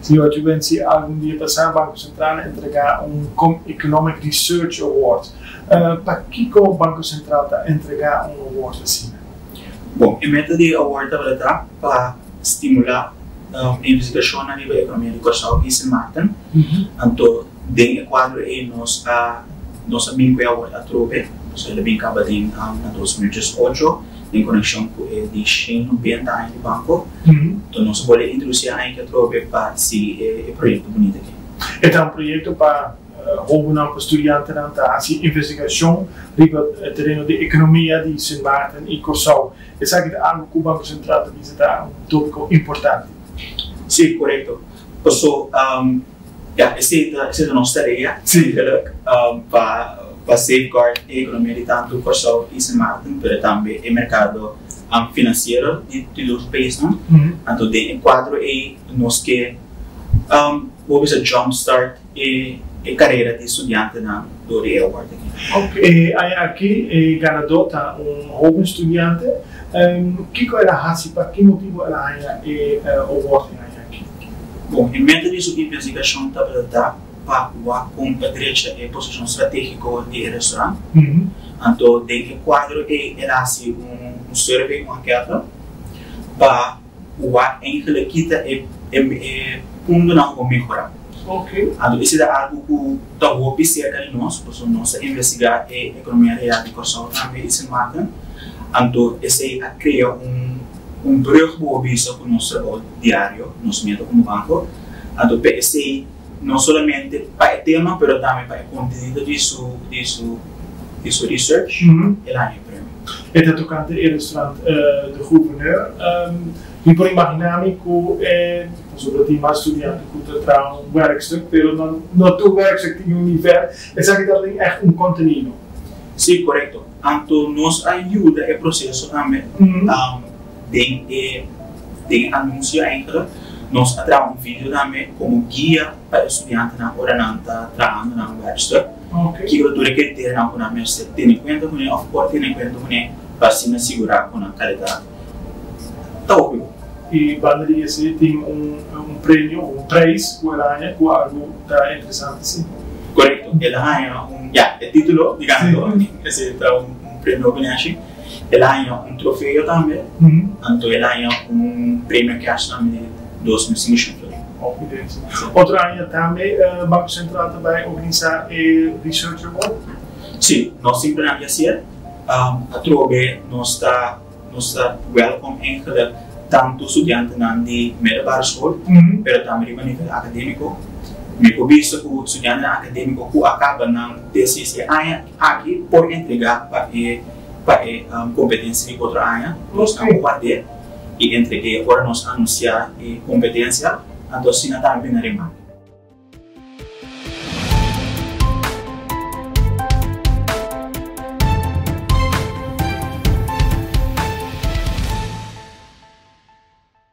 Se oggi pensi algún día pasar Banco Central entregar un Economic Research Award, para que o Banco Central está entregar um award assim? Bom, a meta de award é para estimular a investigação na nível economia de Corsal e se matam. Então, dentro do quadro nós abrimos o award a trobe, so ele bem acaba em 2018, em conexão com o de 190 anos de banco. Então, nós podemos introduzir a trobe para esse projeto bonito aqui. Então, um projeto para para estudiantes na investigação no terreno de economia de Sint Maarten e Corsal. Isso é algo que o Banco Central tem visitado, tópico importante. Sim, correto. Então, essa é a nossa tarefa para safeguard a economia de tanto Corsal e Sint Maarten, mas também o mercado financeiro de dois países. Então, dentro do quadro, nós vamos jumpstart a carreira de estudante do Award. Ok, aqui ganador está jovem estudante. Que era a razão, para que motivo ela ganha o award aqui? Bom, em mente de sua investigação está para com a direita e posição estratégica de restaurante. Então, dentro do quadro, ela faz survey, uma enquete, para o enkele kita mundo não vai melhorar. Ok. Então, isso é algo que está muito cerca de nós, porque nós investigar a economia real de Corsal também e Sint Maarten. Então, isso é criar brug boa vista com o nosso trabalho diário, nosso método como banco. Então, esse não somente para o tema, mas também para o conteúdo de sua research. Ela é prêmio. Está tocante o restaurante do gouverneur. E por imaginar-me que sobretudo mais estudante que terá werkstuk, mas não todo werkstuk tem nível, é que tem echt conteúdo. Sim, correto. Então, nos ajuda o processo também de anúncio ainda. Nós trazemos vídeo também como guia para estudante na hora não está trabalhando na werkstuk. Que eu diria que ter na hora mesmo tem em conta com ele, of course tem em conta com ele para se assegurar com a qualidade. Tá ok. E bandeira tem prêmio, preço, que algo está interessante, sim. Correto. Ela ganha o título, digamos, esse é prêmio que ela ganha troféu também. Então ela ganha prêmio que acho também de 2005. Outro ano também, o Banco Central também organiza o Research Award? Sim, nós sempre não fazer. A trobe nós está welcome em tanto estudiantes de middelbare school, mas também a nível acadêmico. Me visto que o estudante acadêmico que acaba na TCC aqui por entregar para a competência de outra área, nós vamos guardar e entregar para nós anunciar a competência, então assim também na rima.